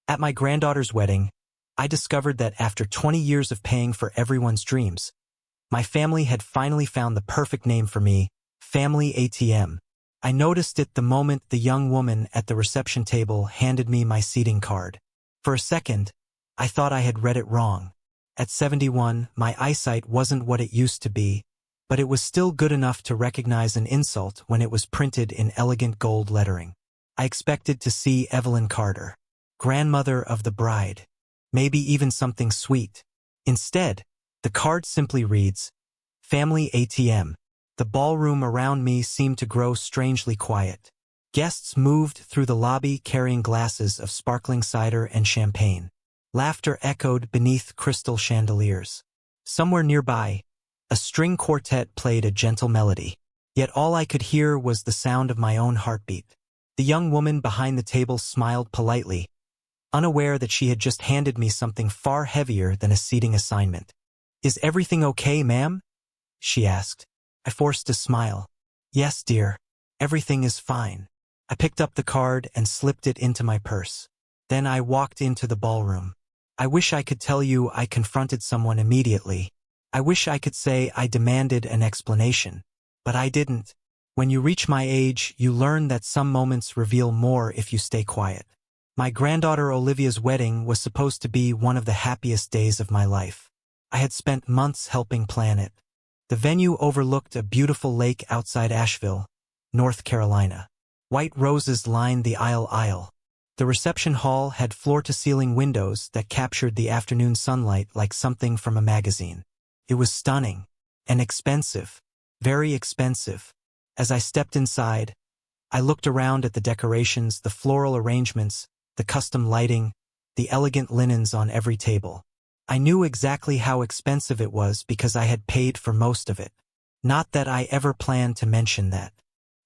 At my granddaughter's wedding, I discovered that after 20 years of paying for everyone's dreams, my family had finally found the perfect name for me, Family ATM. I noticed it the moment the young woman at the reception table handed me my seating card. For a second, I thought I had read it wrong. At 71, my eyesight wasn't what it used to be, but it was still good enough to recognize an insult when it was printed in elegant gold lettering. I expected to see Evelyn Carter, grandmother of the bride, maybe even something sweet. Instead, the card simply reads, Family ATM. The ballroom around me seemed to grow strangely quiet. Guests moved through the lobby carrying glasses of sparkling cider and champagne. Laughter echoed beneath crystal chandeliers. Somewhere nearby, a string quartet played a gentle melody. Yet all I could hear was the sound of my own heartbeat. The young woman behind the table smiled politely, unaware that she had just handed me something far heavier than a seating assignment. "Is everything okay, ma'am?" she asked. I forced a smile. "Yes, dear. Everything is fine." I picked up the card and slipped it into my purse. Then I walked into the ballroom. I wish I could tell you I confronted someone immediately. I wish I could say I demanded an explanation. But I didn't. When you reach my age, you learn that some moments reveal more if you stay quiet. My granddaughter Olivia's wedding was supposed to be one of the happiest days of my life. I had spent months helping plan it. The venue overlooked a beautiful lake outside Asheville, North Carolina. White roses lined the aisle. The reception hall had floor-to-ceiling windows that captured the afternoon sunlight like something from a magazine. It was stunning and expensive, very expensive. As I stepped inside, I looked around at the decorations, the floral arrangements, the custom lighting, the elegant linens on every table. I knew exactly how expensive it was because I had paid for most of it. Not that I ever planned to mention that.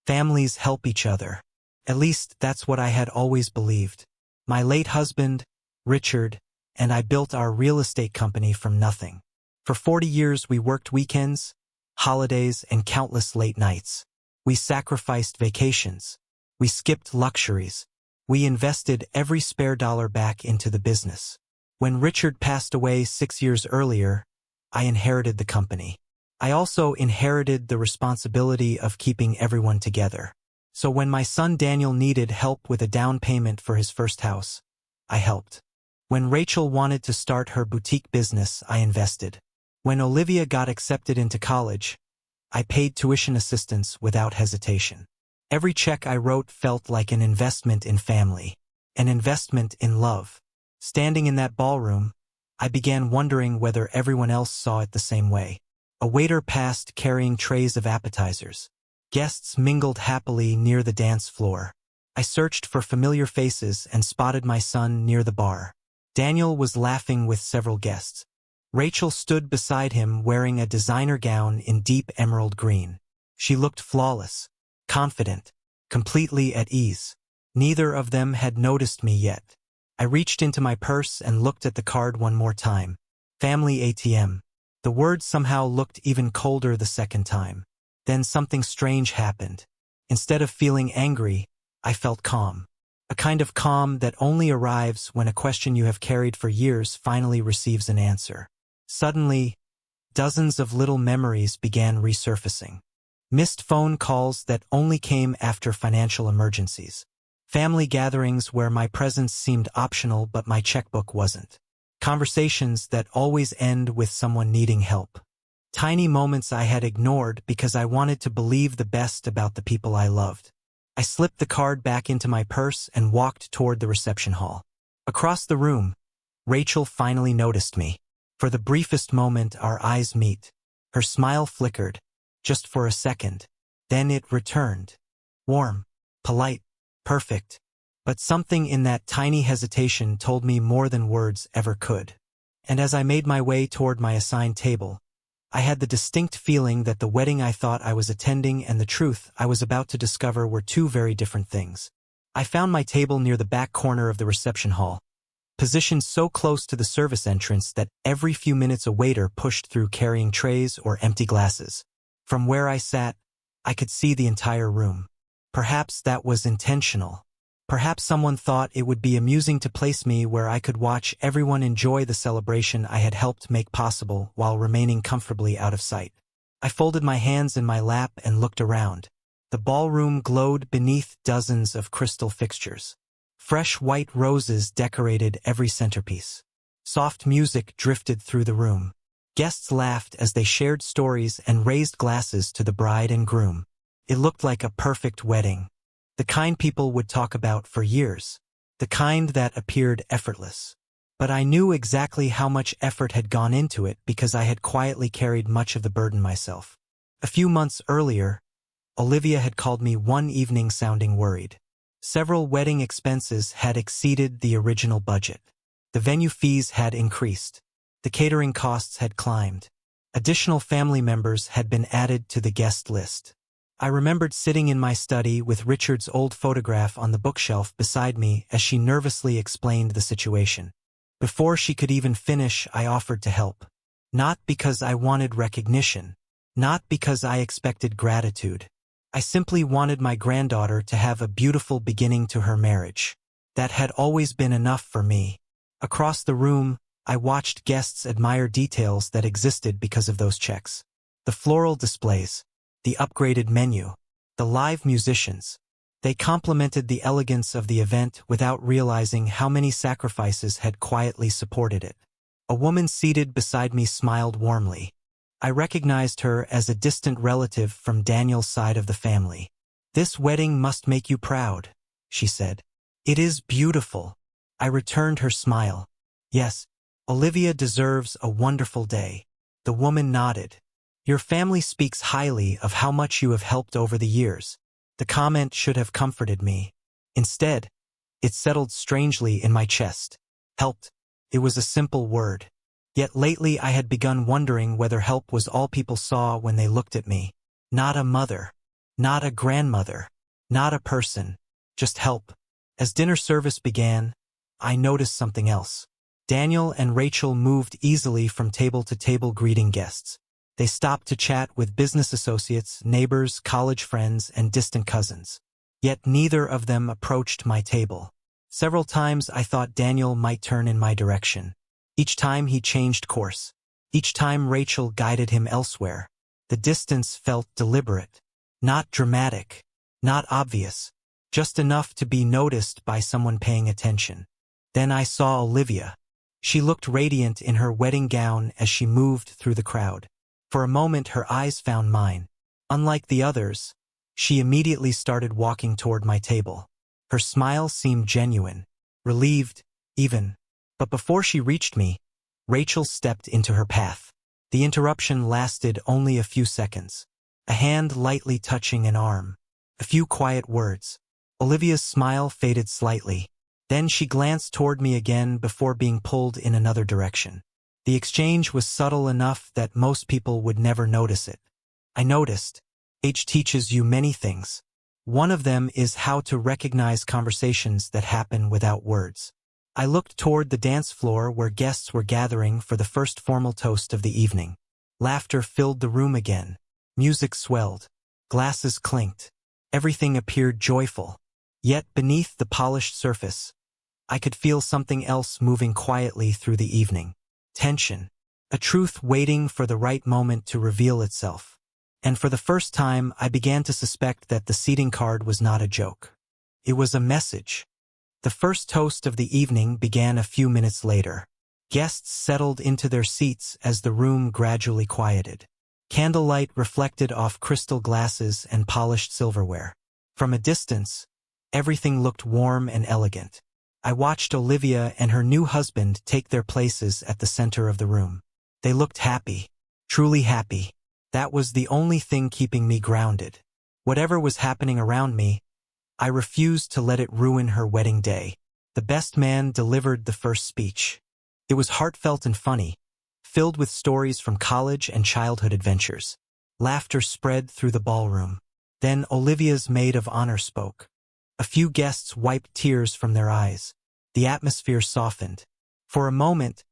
Families help each other. At least that's what I had always believed. My late husband, Richard, and I built our real estate company from nothing. For 40 years we worked weekends, holidays, and countless late nights. We sacrificed vacations. We skipped luxuries. We invested every spare dollar back into the business. When Richard passed away 6 years earlier, I inherited the company. I also inherited the responsibility of keeping everyone together. So when my son Daniel needed help with a down payment for his first house, I helped. When Rachel wanted to start her boutique business, I invested. When Olivia got accepted into college, I paid tuition assistance without hesitation. Every check I wrote felt like an investment in family, an investment in love. Standing in that ballroom, I began wondering whether everyone else saw it the same way. A waiter passed carrying trays of appetizers. Guests mingled happily near the dance floor. I searched for familiar faces and spotted my son near the bar. Daniel was laughing with several guests. Rachel stood beside him wearing a designer gown in deep emerald green. She looked flawless, confident, completely at ease. Neither of them had noticed me yet. I reached into my purse and looked at the card one more time. Family ATM. The word somehow looked even colder the second time. Then something strange happened. Instead of feeling angry, I felt calm. A kind of calm that only arrives when a question you have carried for years finally receives an answer. Suddenly, dozens of little memories began resurfacing. Missed phone calls that only came after financial emergencies. Family gatherings where my presence seemed optional but my checkbook wasn't. Conversations that always end with someone needing help. Tiny moments I had ignored because I wanted to believe the best about the people I loved. I slipped the card back into my purse and walked toward the reception hall. Across the room, Rachel finally noticed me. For the briefest moment, our eyes meet. Her smile flickered, just for a second. Then it returned. Warm, polite, perfect. But something in that tiny hesitation told me more than words ever could. And as I made my way toward my assigned table, I had the distinct feeling that the wedding I thought I was attending and the truth I was about to discover were two very different things. I found my table near the back corner of the reception hall, positioned so close to the service entrance that every few minutes a waiter pushed through carrying trays or empty glasses. From where I sat, I could see the entire room. Perhaps that was intentional. Perhaps someone thought it would be amusing to place me where I could watch everyone enjoy the celebration I had helped make possible while remaining comfortably out of sight. I folded my hands in my lap and looked around. The ballroom glowed beneath dozens of crystal fixtures. Fresh white roses decorated every centerpiece. Soft music drifted through the room. Guests laughed as they shared stories and raised glasses to the bride and groom. It looked like a perfect wedding. The kind people would talk about for years. The kind that appeared effortless. But I knew exactly how much effort had gone into it because I had quietly carried much of the burden myself. A few months earlier, Olivia had called me one evening sounding worried. Several wedding expenses had exceeded the original budget. The venue fees had increased. The catering costs had climbed. Additional family members had been added to the guest list. I remembered sitting in my study with Richard's old photograph on the bookshelf beside me as she nervously explained the situation. Before she could even finish, I offered to help. Not because I wanted recognition. Not because I expected gratitude. I simply wanted my granddaughter to have a beautiful beginning to her marriage. That had always been enough for me. Across the room, I watched guests admire details that existed because of those checks. The floral displays. The upgraded menu. The live musicians. They complimented the elegance of the event without realizing how many sacrifices had quietly supported it. A woman seated beside me smiled warmly. I recognized her as a distant relative from Daniel's side of the family. "This wedding must make you proud," she said. "It is beautiful." I returned her smile. "Yes, Olivia deserves a wonderful day." The woman nodded. "Your family speaks highly of how much you have helped over the years." The comment should have comforted me. Instead, it settled strangely in my chest. Helped. It was a simple word. Yet lately I had begun wondering whether help was all people saw when they looked at me. Not a mother. Not a grandmother. Not a person. Just help. As dinner service began, I noticed something else. Daniel and Rachel moved easily from table to table greeting guests. They stopped to chat with business associates, neighbors, college friends, and distant cousins. Yet neither of them approached my table. Several times I thought Daniel might turn in my direction. Each time he changed course. Each time Rachel guided him elsewhere. The distance felt deliberate. Not dramatic. Not obvious. Just enough to be noticed by someone paying attention. Then I saw Olivia. She looked radiant in her wedding gown as she moved through the crowd. For a moment her eyes found mine. Unlike the others, she immediately started walking toward my table. Her smile seemed genuine, relieved, even. But before she reached me, Rachel stepped into her path. The interruption lasted only a few seconds. A hand lightly touching an arm. A few quiet words. Olivia's smile faded slightly. Then she glanced toward me again before being pulled in another direction. The exchange was subtle enough that most people would never notice it. I noticed. Age teaches you many things. One of them is how to recognize conversations that happen without words. I looked toward the dance floor where guests were gathering for the first formal toast of the evening. Laughter filled the room again. Music swelled. Glasses clinked. Everything appeared joyful. Yet beneath the polished surface, I could feel something else moving quietly through the evening. Tension. A truth waiting for the right moment to reveal itself. And for the first time, I began to suspect that the seating card was not a joke. It was a message. The first toast of the evening began a few minutes later. Guests settled into their seats as the room gradually quieted. Candlelight reflected off crystal glasses and polished silverware. From a distance, everything looked warm and elegant. I watched Olivia and her new husband take their places at the center of the room. They looked happy, truly happy. That was the only thing keeping me grounded. Whatever was happening around me, I refused to let it ruin her wedding day. The best man delivered the first speech. It was heartfelt and funny, filled with stories from college and childhood adventures. Laughter spread through the ballroom. Then Olivia's maid of honor spoke. A few guests wiped tears from their eyes. The atmosphere softened. For a moment,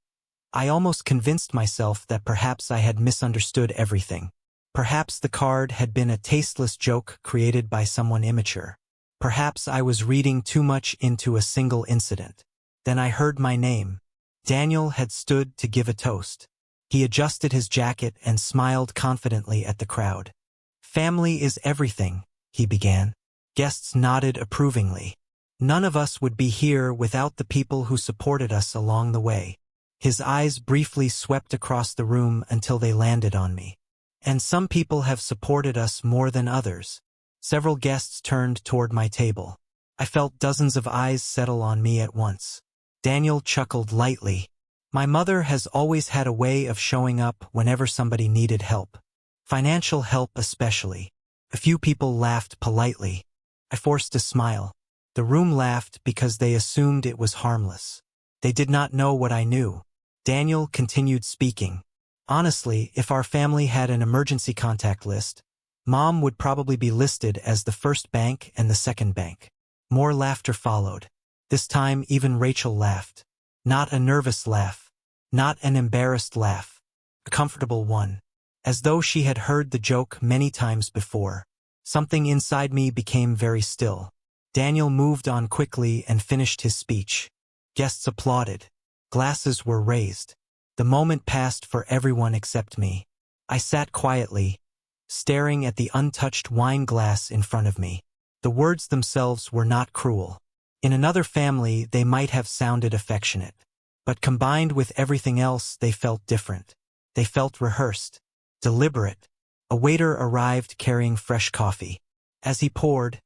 I almost convinced myself that perhaps I had misunderstood everything. Perhaps the card had been a tasteless joke created by someone immature. Perhaps I was reading too much into a single incident. Then I heard my name. Daniel had stood to give a toast. He adjusted his jacket and smiled confidently at the crowd. "Family is everything," he began. Guests nodded approvingly. "None of us would be here without the people who supported us along the way." His eyes briefly swept across the room until they landed on me. "And some people have supported us more than others." Several guests turned toward my table. I felt dozens of eyes settle on me at once. Daniel chuckled lightly. "My mother has always had a way of showing up whenever somebody needed help. Financial help especially." A few people laughed politely. I forced a smile. The room laughed because they assumed it was harmless. They did not know what I knew. Daniel continued speaking. "Honestly, if our family had an emergency contact list, Mom would probably be listed as the first bank and the second bank." More laughter followed. This time even Rachel laughed. Not a nervous laugh. Not an embarrassed laugh. A comfortable one. As though she had heard the joke many times before. Something inside me became very still. Daniel moved on quickly and finished his speech. Guests applauded. Glasses were raised. The moment passed for everyone except me. I sat quietly, staring at the untouched wine glass in front of me. The words themselves were not cruel. In another family, they might have sounded affectionate. But combined with everything else, they felt different. They felt rehearsed, deliberate. A waiter arrived carrying fresh coffee. As he poured,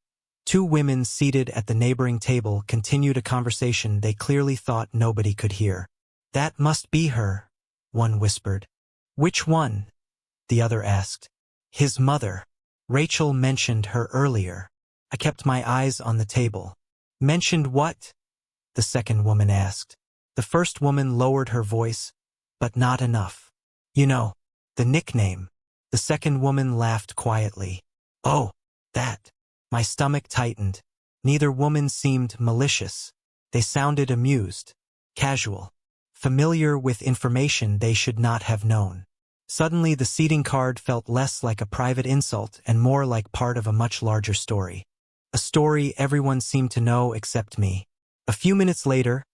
two women seated at the neighboring table continued a conversation they clearly thought nobody could hear. "That must be her," one whispered. "Which one?" the other asked. "His mother. Rachel mentioned her earlier." I kept my eyes on the table. "Mentioned what?" the second woman asked. The first woman lowered her voice, but not enough. "You know, the nickname." The second woman laughed quietly. "Oh, that." My stomach tightened. Neither woman seemed malicious. They sounded amused, casual, familiar with information they should not have known. Suddenly the seating card felt less like a private insult and more like part of a much larger story. A story everyone seemed to know except me. A few minutes later,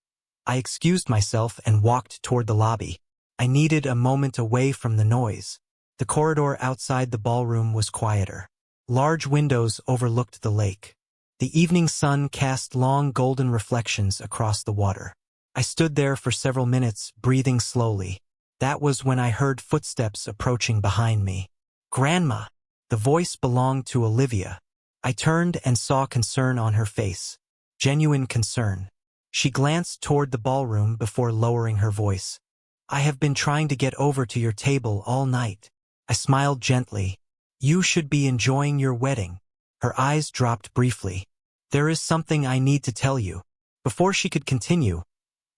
I excused myself and walked toward the lobby. I needed a moment away from the noise. The corridor outside the ballroom was quieter. Large windows overlooked the lake. The evening sun cast long golden reflections across the water. I stood there for several minutes, breathing slowly. That was when I heard footsteps approaching behind me. "Grandma!" The voice belonged to Olivia. I turned and saw concern on her face. Genuine concern. She glanced toward the ballroom before lowering her voice. "I have been trying to get over to your table all night." I smiled gently. "You should be enjoying your wedding." Her eyes dropped briefly. "There is something I need to tell you." Before she could continue,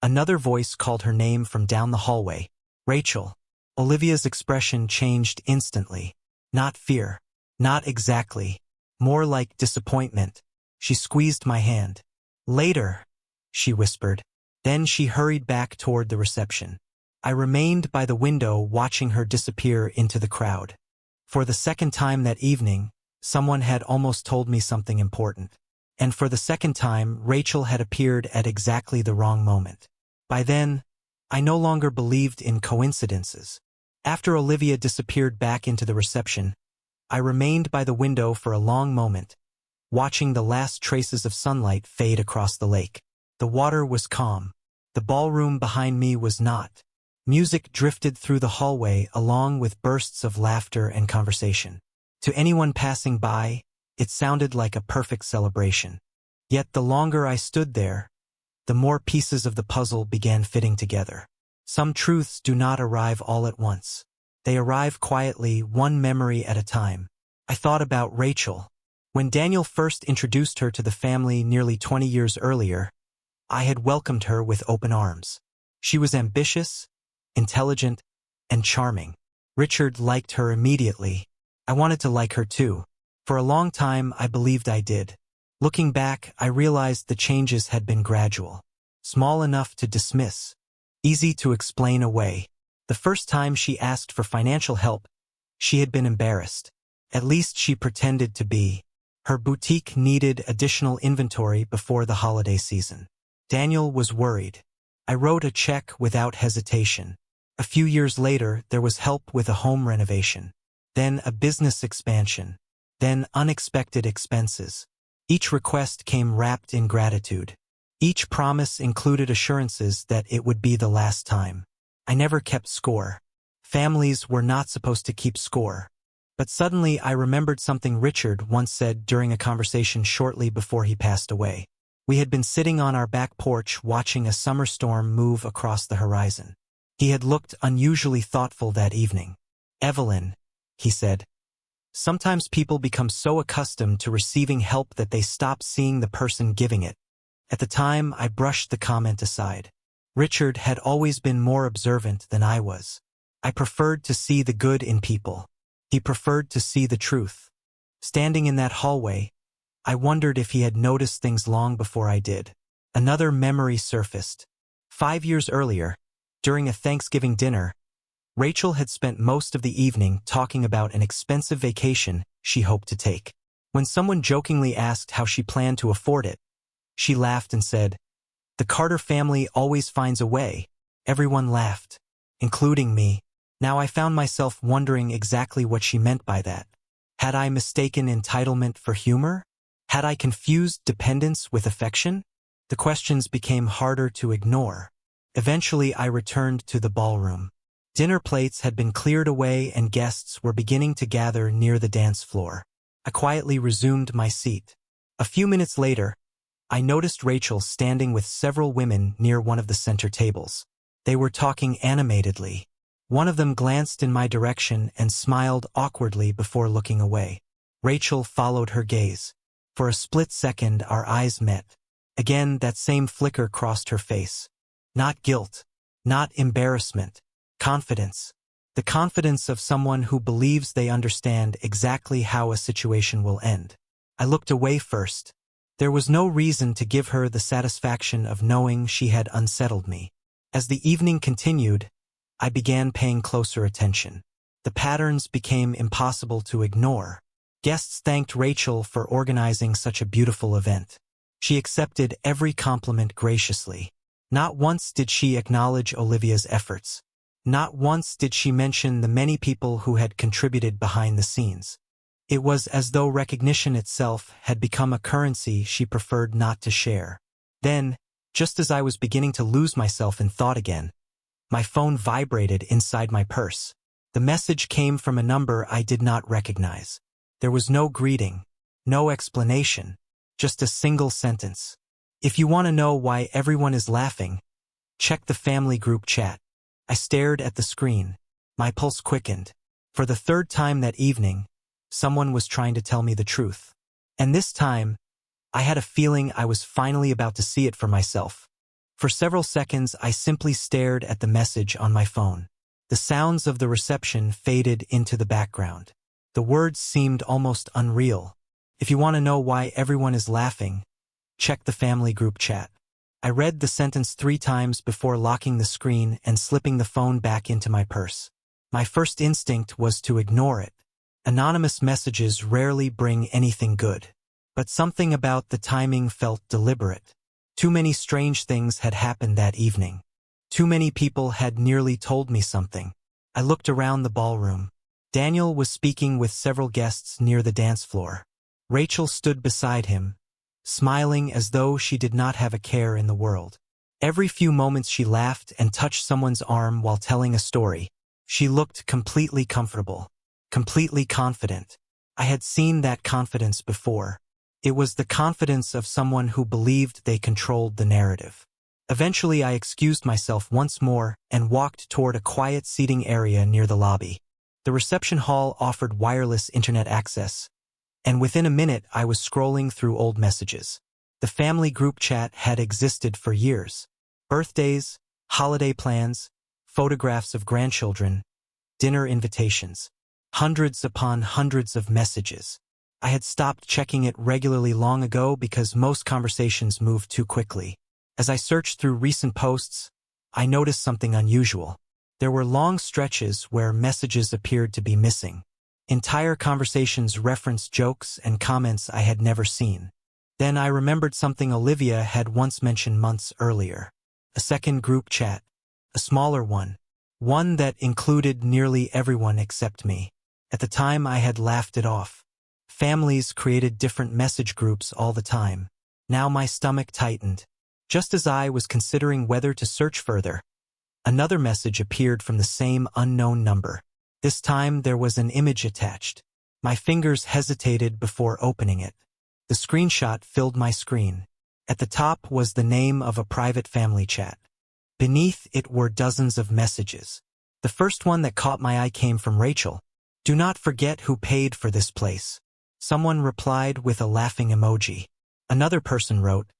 another voice called her name from down the hallway. "Rachel." Olivia's expression changed instantly. Not fear. Not exactly. More like disappointment. She squeezed my hand. "Later," she whispered. Then she hurried back toward the reception. I remained by the window watching her disappear into the crowd. For the second time that evening, someone had almost told me something important. And for the second time, Rachel had appeared at exactly the wrong moment. By then, I no longer believed in coincidences. After Olivia disappeared back into the reception, I remained by the window for a long moment, watching the last traces of sunlight fade across the lake. The water was calm. The ballroom behind me was not. Music drifted through the hallway along with bursts of laughter and conversation. To anyone passing by, it sounded like a perfect celebration. Yet the longer I stood there, the more pieces of the puzzle began fitting together. Some truths do not arrive all at once. They arrive quietly, one memory at a time. I thought about Rachel. When Daniel first introduced her to the family nearly 20 years earlier, I had welcomed her with open arms. She was ambitious, intelligent, and charming. Richard liked her immediately. I wanted to like her too. For a long time, I believed I did. Looking back, I realized the changes had been gradual. Small enough to dismiss. Easy to explain away. The first time she asked for financial help, she had been embarrassed. At least she pretended to be. Her boutique needed additional inventory before the holiday season. Daniel was worried. I wrote a check without hesitation. A few years later, there was help with a home renovation. Then a business expansion. Then unexpected expenses. Each request came wrapped in gratitude. Each promise included assurances that it would be the last time. I never kept score. Families were not supposed to keep score. But suddenly I remembered something Richard once said during a conversation shortly before he passed away. We had been sitting on our back porch watching a summer storm move across the horizon. He had looked unusually thoughtful that evening. "Evelyn," he said, "sometimes people become so accustomed to receiving help that they stop seeing the person giving it." At the time, I brushed the comment aside. Richard had always been more observant than I was. I preferred to see the good in people. He preferred to see the truth. Standing in that hallway, I wondered if he had noticed things long before I did. Another memory surfaced. 5 years earlier, during a Thanksgiving dinner, Rachel had spent most of the evening talking about an expensive vacation she hoped to take. When someone jokingly asked how she planned to afford it, she laughed and said, "The Carter family always finds a way." Everyone laughed, including me. Now I found myself wondering exactly what she meant by that. Had I mistaken entitlement for humor? Had I confused dependence with affection? The questions became harder to ignore. Eventually I returned to the ballroom. Dinner plates had been cleared away and guests were beginning to gather near the dance floor. I quietly resumed my seat. A few minutes later, I noticed Rachel standing with several women near one of the center tables. They were talking animatedly. One of them glanced in my direction and smiled awkwardly before looking away. Rachel followed her gaze. For a split second, our eyes met. Again, that same flicker crossed her face. Not guilt, not embarrassment, confidence. The confidence of someone who believes they understand exactly how a situation will end. I looked away first. There was no reason to give her the satisfaction of knowing she had unsettled me. As the evening continued, I began paying closer attention. The patterns became impossible to ignore. Guests thanked Rachel for organizing such a beautiful event. She accepted every compliment graciously. Not once did she acknowledge Olivia's efforts. Not once did she mention the many people who had contributed behind the scenes. It was as though recognition itself had become a currency she preferred not to share. Then, just as I was beginning to lose myself in thought again, my phone vibrated inside my purse. The message came from a number I did not recognize. There was no greeting, no explanation, just a single sentence. "If you want to know why everyone is laughing, check the family group chat." I stared at the screen. My pulse quickened. For the third time that evening, someone was trying to tell me the truth. And this time, I had a feeling I was finally about to see it for myself. For several seconds, I simply stared at the message on my phone. The sounds of the reception faded into the background. The words seemed almost unreal. "If you want to know why everyone is laughing, check the family group chat." I read the sentence 3 times before locking the screen and slipping the phone back into my purse. My first instinct was to ignore it. Anonymous messages rarely bring anything good. But something about the timing felt deliberate. Too many strange things had happened that evening. Too many people had nearly told me something. I looked around the ballroom. Daniel was speaking with several guests near the dance floor. Rachel stood beside him, smiling as though she did not have a care in the world. Every few moments she laughed and touched someone's arm while telling a story. She looked completely comfortable, completely confident. I had seen that confidence before. It was the confidence of someone who believed they controlled the narrative. Eventually I excused myself once more and walked toward a quiet seating area near the lobby. The reception hall offered wireless internet access, and within a minute I was scrolling through old messages. The family group chat had existed for years. Birthdays, holiday plans, photographs of grandchildren, dinner invitations. Hundreds upon hundreds of messages. I had stopped checking it regularly long ago because most conversations moved too quickly. As I searched through recent posts, I noticed something unusual. There were long stretches where messages appeared to be missing. Entire conversations referenced jokes and comments I had never seen. Then I remembered something Olivia had once mentioned months earlier. A second group chat. A smaller one. One that included nearly everyone except me. At the time I had laughed it off. Families created different message groups all the time. Now my stomach tightened. Just as I was considering whether to search further, another message appeared from the same unknown number. This time there was an image attached. My fingers hesitated before opening it. The screenshot filled my screen. At the top was the name of a private family chat. Beneath it were dozens of messages. The first one that caught my eye came from Rachel. "Do not forget who paid for this place." Someone replied with a laughing emoji. Another person wrote,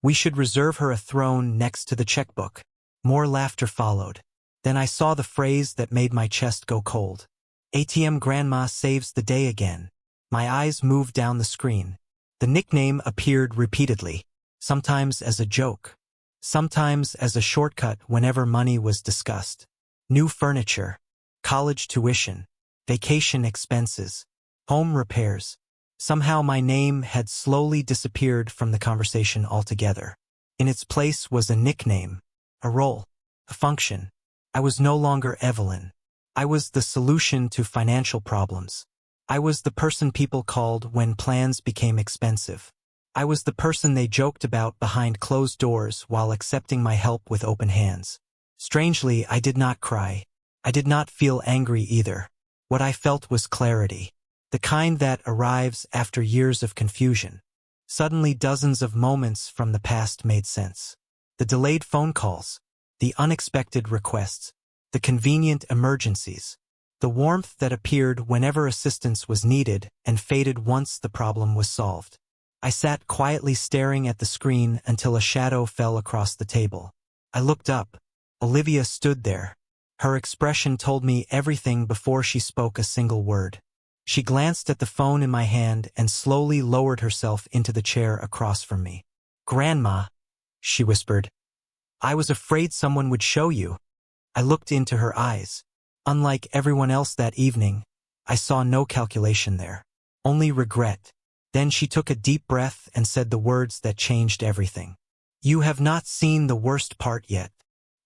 "We should reserve her a throne next to the checkbook." More laughter followed. Then I saw the phrase that made my chest go cold. "ATM Grandma saves the day again." My eyes moved down the screen. The nickname appeared repeatedly, sometimes as a joke, sometimes as a shortcut whenever money was discussed. New furniture, college tuition, vacation expenses, home repairs. Somehow my name had slowly disappeared from the conversation altogether. In its place was a nickname, a role, a function. I was no longer Evelyn. I was the solution to financial problems. I was the person people called when plans became expensive. I was the person they joked about behind closed doors while accepting my help with open hands. Strangely, I did not cry. I did not feel angry either. What I felt was clarity. The kind that arrives after years of confusion. Suddenly dozens of moments from the past made sense. The delayed phone calls, the unexpected requests, the convenient emergencies, the warmth that appeared whenever assistance was needed and faded once the problem was solved. I sat quietly staring at the screen until a shadow fell across the table. I looked up. Olivia stood there. Her expression told me everything before she spoke a single word. She glanced at the phone in my hand and slowly lowered herself into the chair across from me. "Grandma," she whispered. "I was afraid someone would show you." I looked into her eyes. Unlike everyone else that evening, I saw no calculation there, only regret. Then she took a deep breath and said the words that changed everything. "You have not seen the worst part yet."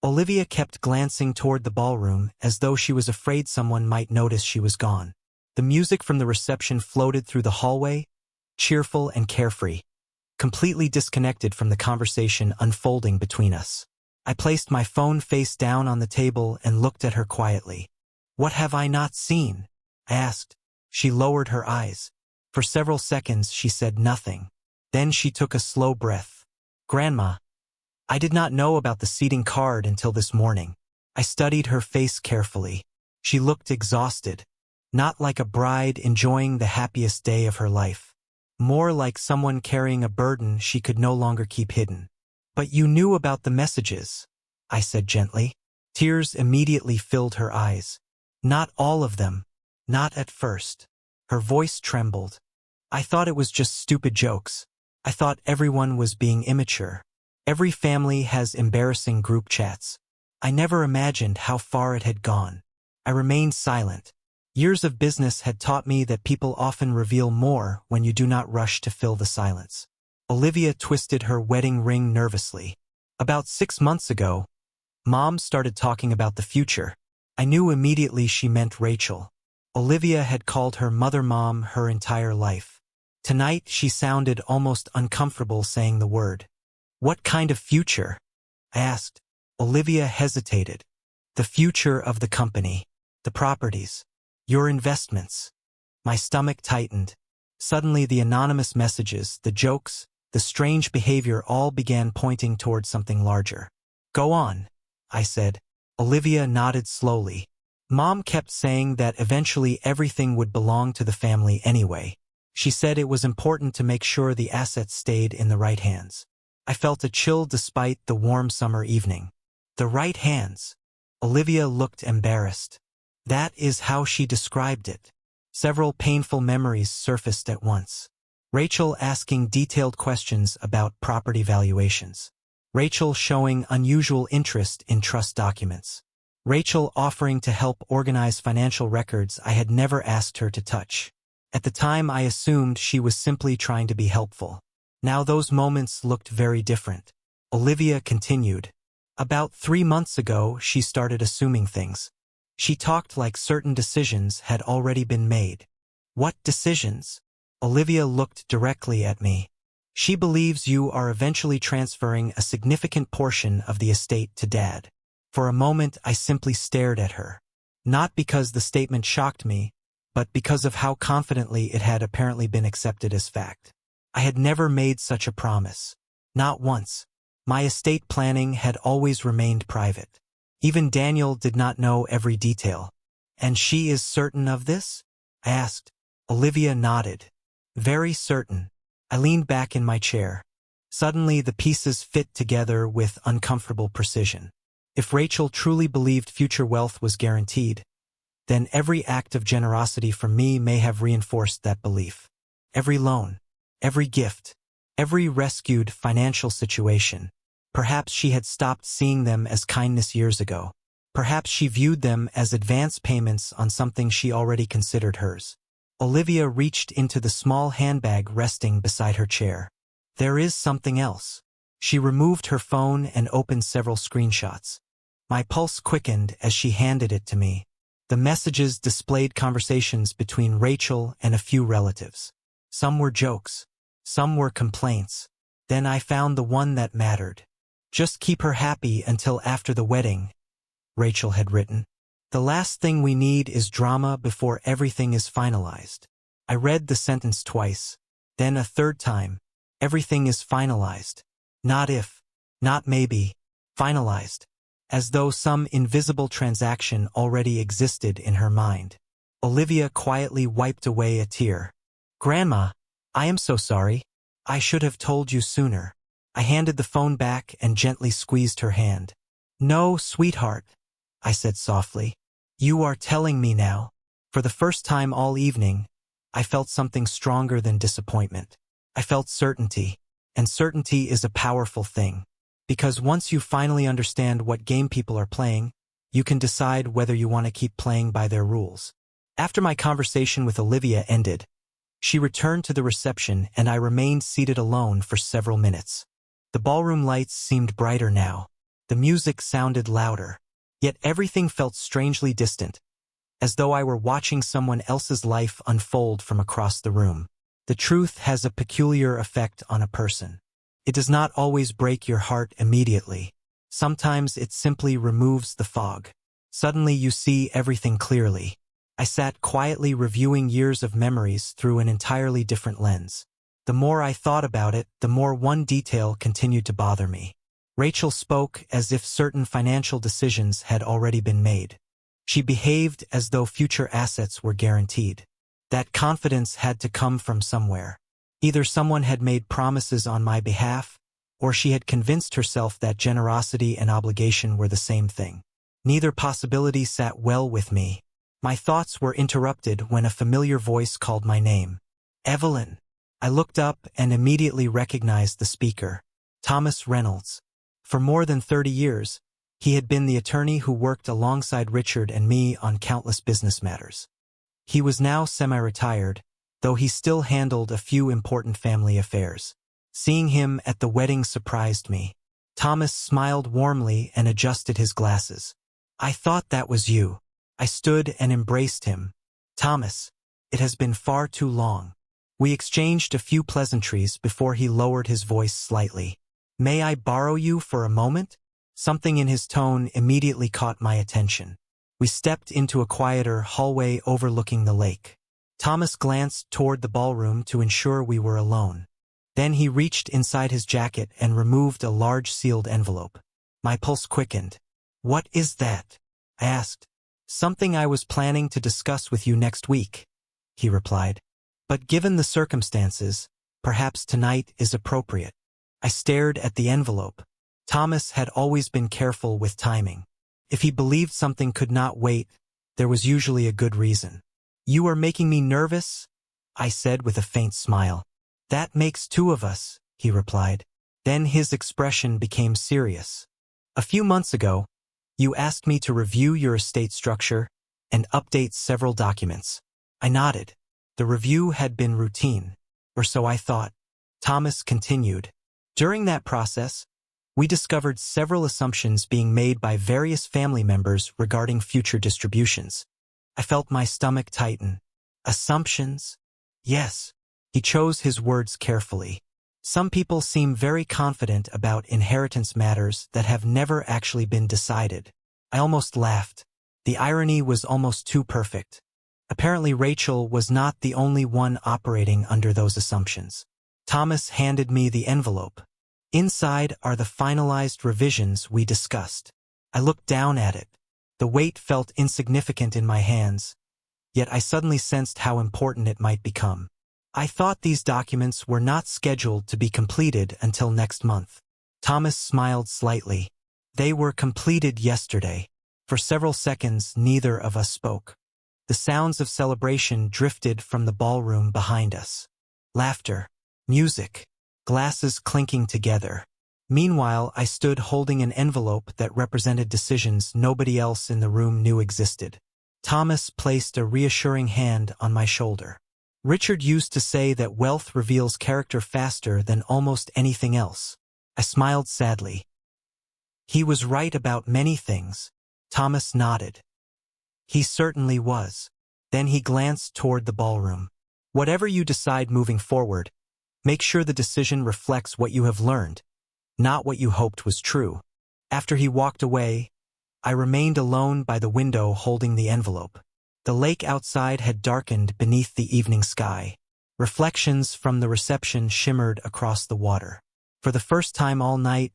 Olivia kept glancing toward the ballroom as though she was afraid someone might notice she was gone. The music from the reception floated through the hallway, cheerful and carefree, completely disconnected from the conversation unfolding between us. I placed my phone face down on the table and looked at her quietly. "What have I not seen?" I asked. She lowered her eyes. For several seconds she said nothing. Then she took a slow breath. "Grandma, I did not know about the seating card until this morning." I studied her face carefully. She looked exhausted. Not like a bride enjoying the happiest day of her life. More like someone carrying a burden she could no longer keep hidden. "But you knew about the messages," I said gently. Tears immediately filled her eyes. "Not all of them. Not at first." Her voice trembled. "I thought it was just stupid jokes. I thought everyone was being immature. Every family has embarrassing group chats. I never imagined how far it had gone." I remained silent. Years of business had taught me that people often reveal more when you do not rush to fill the silence. Olivia twisted her wedding ring nervously. "About 6 months ago, Mom started talking about the future." I knew immediately she meant Rachel. Olivia had called her mother-mom her entire life. Tonight she sounded almost uncomfortable saying the word. "What kind of future?" I asked. Olivia hesitated. "The future of the company, the properties, your investments." My stomach tightened. Suddenly the anonymous messages, the jokes, the strange behavior all began pointing toward something larger. "Go on," I said. Olivia nodded slowly. "Mom kept saying that eventually everything would belong to the family anyway. She said it was important to make sure the assets stayed in the right hands." I felt a chill despite the warm summer evening. The right hands. Olivia looked embarrassed. That is how she described it. Several painful memories surfaced at once. Rachel asking detailed questions about property valuations. Rachel showing unusual interest in trust documents. Rachel offering to help organize financial records I had never asked her to touch. At the time I assumed she was simply trying to be helpful. Now those moments looked very different. Olivia continued. About 3 months ago she started assuming things. She talked like certain decisions had already been made. What decisions? Olivia looked directly at me. She believes you are eventually transferring a significant portion of the estate to Dad. For a moment I simply stared at her. Not because the statement shocked me, but because of how confidently it had apparently been accepted as fact. I had never made such a promise. Not once. My estate planning had always remained private. Even Daniel did not know every detail. And she is certain of this? I asked. Olivia nodded. Very certain. I leaned back in my chair. Suddenly the pieces fit together with uncomfortable precision. If Rachel truly believed future wealth was guaranteed, then every act of generosity from me may have reinforced that belief. Every loan, every gift, every rescued financial situation. Perhaps she had stopped seeing them as kindness years ago. Perhaps she viewed them as advance payments on something she already considered hers. Olivia reached into the small handbag resting beside her chair. There is something else. She removed her phone and opened several screenshots. My pulse quickened as she handed it to me. The messages displayed conversations between Rachel and a few relatives. Some were jokes. Some were complaints. Then I found the one that mattered. Just keep her happy until after the wedding, Rachel had written. The last thing we need is drama before everything is finalized. I read the sentence twice, then a third time. Everything is finalized. Not if, not maybe, finalized. As though some invisible transaction already existed in her mind. Olivia quietly wiped away a tear. Grandma, I am so sorry. I should have told you sooner. I handed the phone back and gently squeezed her hand. No, sweetheart, I said softly. You are telling me now. For the first time all evening, I felt something stronger than disappointment. I felt certainty, and certainty is a powerful thing. Because once you finally understand what game people are playing, you can decide whether you want to keep playing by their rules. After my conversation with Olivia ended, she returned to the reception and I remained seated alone for several minutes. The ballroom lights seemed brighter now. The music sounded louder. Yet everything felt strangely distant, as though I were watching someone else's life unfold from across the room. The truth has a peculiar effect on a person. It does not always break your heart immediately. Sometimes it simply removes the fog. Suddenly you see everything clearly. I sat quietly reviewing years of memories through an entirely different lens. The more I thought about it, the more one detail continued to bother me. Rachel spoke as if certain financial decisions had already been made. She behaved as though future assets were guaranteed. That confidence had to come from somewhere. Either someone had made promises on my behalf, or she had convinced herself that generosity and obligation were the same thing. Neither possibility sat well with me. My thoughts were interrupted when a familiar voice called my name. Evelyn. I looked up and immediately recognized the speaker. Thomas Reynolds. For more than 30 years, he had been the attorney who worked alongside Richard and me on countless business matters. He was now semi-retired, though he still handled a few important family affairs. Seeing him at the wedding surprised me. Thomas smiled warmly and adjusted his glasses. I thought that was you. I stood and embraced him. Thomas, it has been far too long. We exchanged a few pleasantries before he lowered his voice slightly. May I borrow you for a moment? Something in his tone immediately caught my attention. We stepped into a quieter hallway overlooking the lake. Thomas glanced toward the ballroom to ensure we were alone. Then he reached inside his jacket and removed a large sealed envelope. My pulse quickened. What is that? I asked. Something I was planning to discuss with you next week, he replied. But given the circumstances, perhaps tonight is appropriate. I stared at the envelope. Thomas had always been careful with timing. If he believed something could not wait, there was usually a good reason. You are making me nervous, I said with a faint smile. That makes two of us, he replied. Then his expression became serious. A few months ago, You asked me to review your estate structure and update several documents. I nodded. The review had been routine, or so I thought. Thomas continued. During that process, we discovered several assumptions being made by various family members regarding future distributions. I felt my stomach tighten. Assumptions? Yes. He chose his words carefully. Some people seem very confident about inheritance matters that have never actually been decided. I almost laughed. The irony was almost too perfect. Apparently Rachel was not the only one operating under those assumptions. Thomas handed me the envelope. Inside are the finalized revisions we discussed. I looked down at it. The weight felt insignificant in my hands, yet I suddenly sensed how important it might become. I thought these documents were not scheduled to be completed until next month. Thomas smiled slightly. They were completed yesterday. For several seconds, neither of us spoke. The sounds of celebration drifted from the ballroom behind us. Laughter, music, glasses clinking together. Meanwhile, I stood holding an envelope that represented decisions nobody else in the room knew existed. Thomas placed a reassuring hand on my shoulder. Richard used to say that wealth reveals character faster than almost anything else. I smiled sadly. He was right about many things. Thomas nodded. He certainly was. Then he glanced toward the ballroom. Whatever you decide moving forward, make sure the decision reflects what you have learned, not what you hoped was true. After he walked away, I remained alone by the window holding the envelope. The lake outside had darkened beneath the evening sky. Reflections from the reception shimmered across the water. For the first time all night,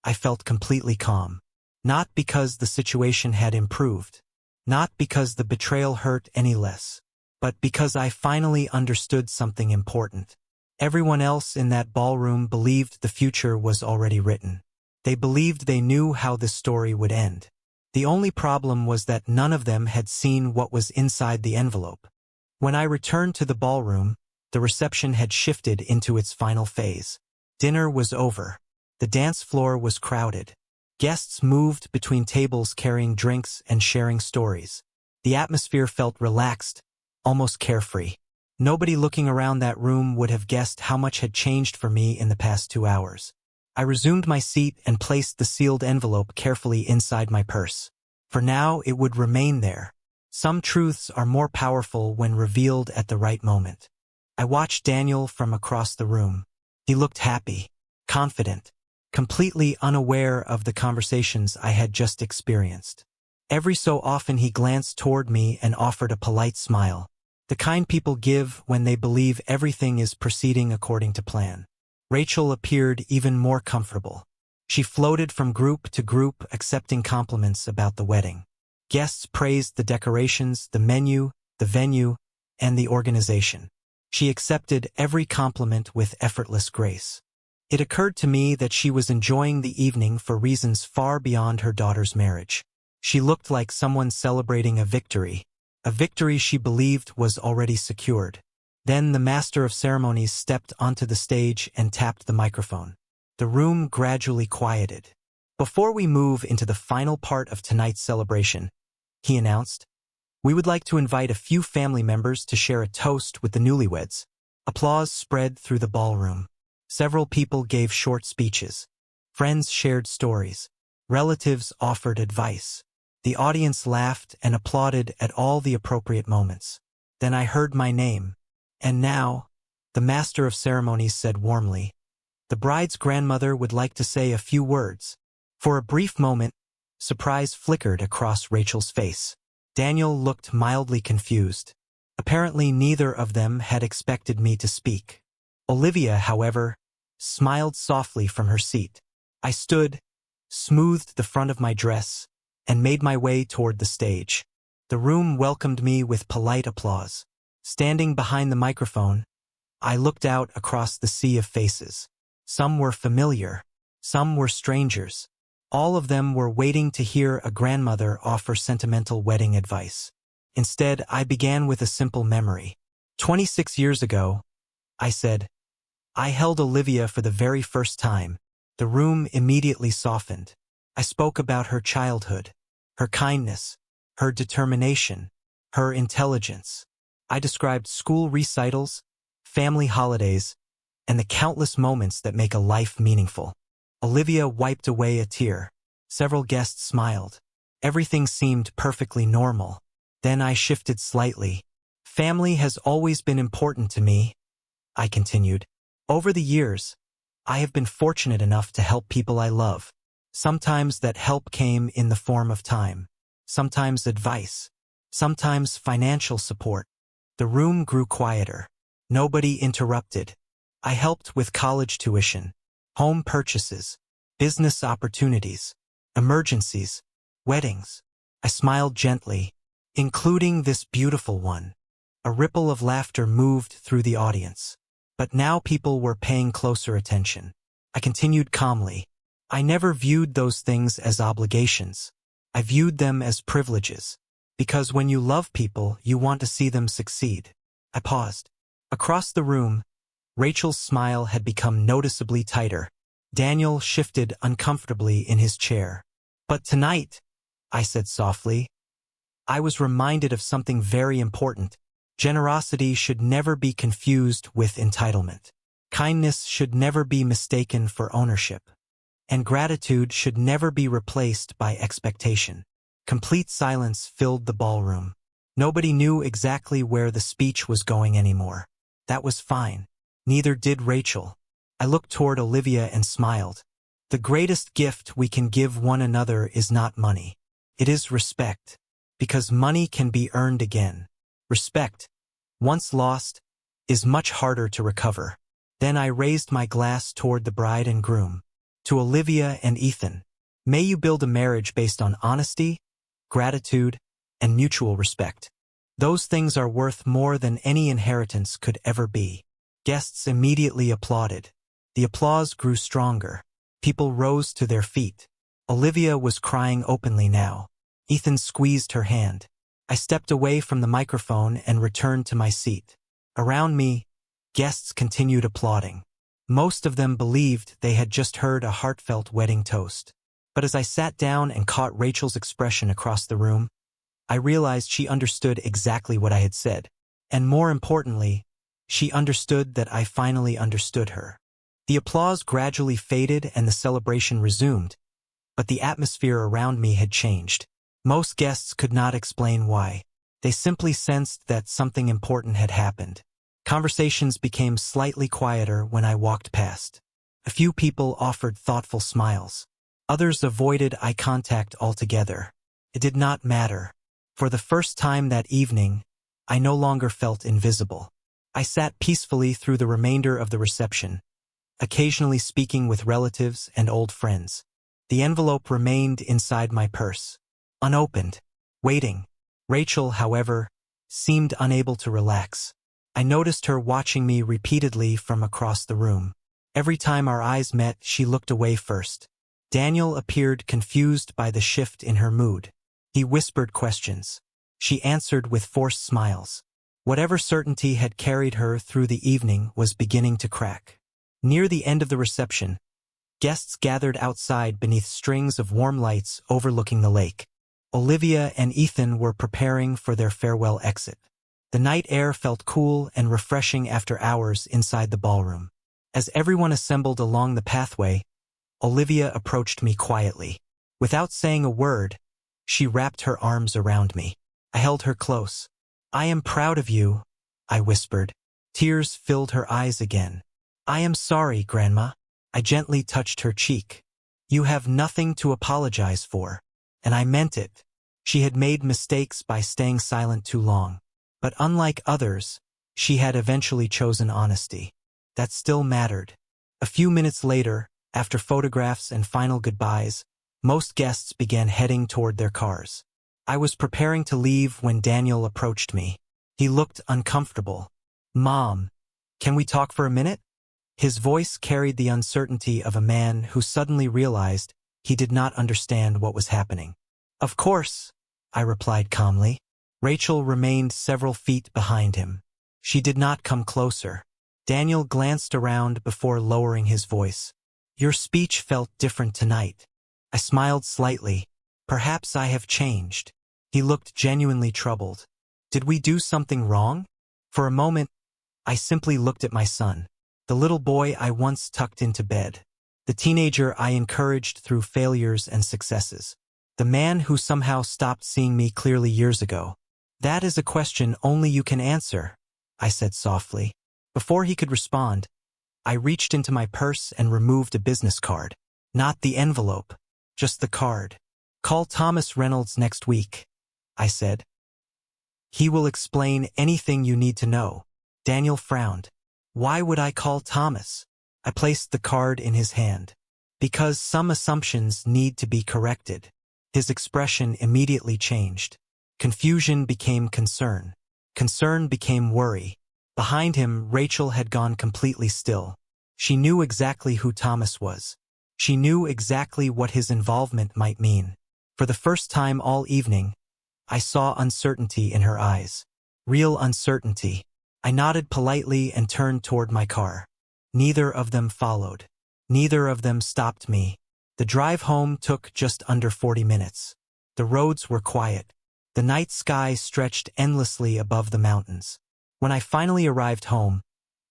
I felt completely calm. Not because the situation had improved, not because the betrayal hurt any less, but because I finally understood something important. Everyone else in that ballroom believed the future was already written. They believed they knew how this story would end. The only problem was that none of them had seen what was inside the envelope. When I returned to the ballroom, the reception had shifted into its final phase. Dinner was over. The dance floor was crowded. Guests moved between tables carrying drinks and sharing stories. The atmosphere felt relaxed, almost carefree. Nobody looking around that room would have guessed how much had changed for me in the past 2 hours. I resumed my seat and placed the sealed envelope carefully inside my purse. For now, it would remain there. Some truths are more powerful when revealed at the right moment. I watched Daniel from across the room. He looked happy, confident, completely unaware of the conversations I had just experienced. Every so often he glanced toward me and offered a polite smile, the kind people give when they believe everything is proceeding according to plan. Rachel appeared even more comfortable. She floated from group to group, accepting compliments about the wedding. Guests praised the decorations, the menu, the venue, and the organization. She accepted every compliment with effortless grace. It occurred to me that she was enjoying the evening for reasons far beyond her daughter's marriage. She looked like someone celebrating a victory she believed was already secured. Then the master of ceremonies stepped onto the stage and tapped the microphone. The room gradually quieted. Before we move into the final part of tonight's celebration, he announced, we would like to invite a few family members to share a toast with the newlyweds. Applause spread through the ballroom. Several people gave short speeches. Friends shared stories. Relatives offered advice. The audience laughed and applauded at all the appropriate moments. Then I heard my name. And now, the master of ceremonies said warmly, the bride's grandmother would like to say a few words. For a brief moment, surprise flickered across Rachel's face. Daniel looked mildly confused. Apparently neither of them had expected me to speak. Olivia, however, smiled softly from her seat. I stood, smoothed the front of my dress, and made my way toward the stage. The room welcomed me with polite applause. Standing behind the microphone, I looked out across the sea of faces. Some were familiar, some were strangers. All of them were waiting to hear a grandmother offer sentimental wedding advice. Instead, I began with a simple memory. 26 years ago, I said, I held Olivia for the very first time. The room immediately softened. I spoke about her childhood, her kindness, her determination, her intelligence. I described school recitals, family holidays, and the countless moments that make a life meaningful. Olivia wiped away a tear. Several guests smiled. Everything seemed perfectly normal. Then I shifted slightly. Family has always been important to me, I continued. Over the years, I have been fortunate enough to help people I love. Sometimes that help came in the form of time, sometimes advice, sometimes financial support. The room grew quieter. Nobody interrupted. I helped with college tuition, home purchases, business opportunities, emergencies, weddings. I smiled gently, including this beautiful one. A ripple of laughter moved through the audience. But now people were paying closer attention. I continued calmly. I never viewed those things as obligations. I viewed them as privileges. Because when you love people, you want to see them succeed. I paused. Across the room, Rachel's smile had become noticeably tighter. Daniel shifted uncomfortably in his chair. But tonight, I said softly, I was reminded of something very important. Generosity should never be confused with entitlement. Kindness should never be mistaken for ownership. And gratitude should never be replaced by expectation. Complete silence filled the ballroom. Nobody knew exactly where the speech was going anymore. That was fine. Neither did Rachel. I looked toward Olivia and smiled. The greatest gift we can give one another is not money. It is respect. Because money can be earned again. Respect, once lost, is much harder to recover. Then I raised my glass toward the bride and groom. To Olivia and Ethan, may you build a marriage based on honesty, gratitude, and mutual respect. Those things are worth more than any inheritance could ever be. Guests immediately applauded. The applause grew stronger. People rose to their feet. Olivia was crying openly now. Ethan squeezed her hand. I stepped away from the microphone and returned to my seat. Around me, guests continued applauding. Most of them believed they had just heard a heartfelt wedding toast. But as I sat down and caught Rachel's expression across the room, I realized she understood exactly what I had said. And more importantly, she understood that I finally understood her. The applause gradually faded and the celebration resumed, but the atmosphere around me had changed. Most guests could not explain why. They simply sensed that something important had happened. Conversations became slightly quieter when I walked past. A few people offered thoughtful smiles. Others avoided eye contact altogether. It did not matter. For the first time that evening, I no longer felt invisible. I sat peacefully through the remainder of the reception, occasionally speaking with relatives and old friends. The envelope remained inside my purse, unopened, waiting. Rachel, however, seemed unable to relax. I noticed her watching me repeatedly from across the room. Every time our eyes met, she looked away first. Daniel appeared confused by the shift in her mood. He whispered questions. She answered with forced smiles. Whatever certainty had carried her through the evening was beginning to crack. Near the end of the reception, guests gathered outside beneath strings of warm lights overlooking the lake. Olivia and Ethan were preparing for their farewell exit. The night air felt cool and refreshing after hours inside the ballroom. As everyone assembled along the pathway, Olivia approached me quietly. Without saying a word, she wrapped her arms around me. I held her close. "I am proud of you," I whispered. Tears filled her eyes again. "I am sorry, Grandma." I gently touched her cheek. "You have nothing to apologize for." And I meant it. She had made mistakes by staying silent too long. But unlike others, she had eventually chosen honesty. That still mattered. A few minutes later, after photographs and final goodbyes, most guests began heading toward their cars. I was preparing to leave when Daniel approached me. He looked uncomfortable. "Mom, can we talk for a minute?" His voice carried the uncertainty of a man who suddenly realized he did not understand what was happening. "Of course," I replied calmly. Rachel remained several feet behind him. She did not come closer. Daniel glanced around before lowering his voice. "Your speech felt different tonight." I smiled slightly. Perhaps I have changed. He looked genuinely troubled. Did we do something wrong? For a moment, I simply looked at my son, the little boy I once tucked into bed, the teenager I encouraged through failures and successes, the man who somehow stopped seeing me clearly years ago. That is a question only you can answer, I said softly. Before he could respond, I reached into my purse and removed a business card. Not the envelope, just the card. Call Thomas Reynolds next week, I said. He will explain anything you need to know. Daniel frowned. Why would I call Thomas? I placed the card in his hand. Because some assumptions need to be corrected. His expression immediately changed. Confusion became concern. Concern became worry. Behind him, Rachel had gone completely still. She knew exactly who Thomas was. She knew exactly what his involvement might mean. For the first time all evening, I saw uncertainty in her eyes. Real uncertainty. I nodded politely and turned toward my car. Neither of them followed. Neither of them stopped me. The drive home took just under 40 minutes. The roads were quiet. The night sky stretched endlessly above the mountains. When I finally arrived home,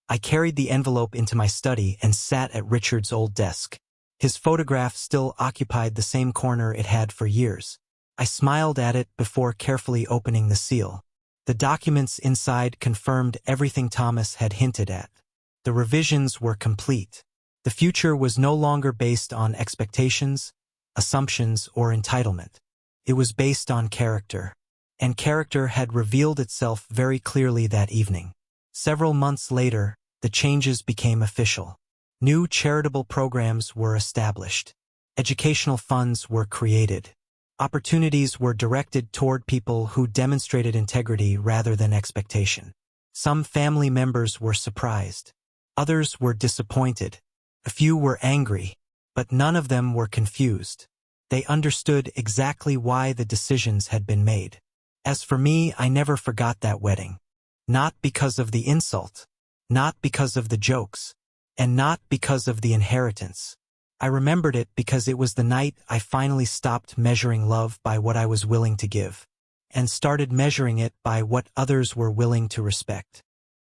I carried the envelope into my study and sat at Richard's old desk. His photograph still occupied the same corner it had for years. I smiled at it before carefully opening the seal. The documents inside confirmed everything Thomas had hinted at. The revisions were complete. The future was no longer based on expectations, assumptions, or entitlement. It was based on character. And character had revealed itself very clearly that evening. Several months later, the changes became official. New charitable programs were established. Educational funds were created. Opportunities were directed toward people who demonstrated integrity rather than expectation. Some family members were surprised. Others were disappointed. A few were angry, but none of them were confused. They understood exactly why the decisions had been made. As for me, I never forgot that wedding. Not because of the insult, not because of the jokes, and not because of the inheritance. I remembered it because it was the night I finally stopped measuring love by what I was willing to give, and started measuring it by what others were willing to respect.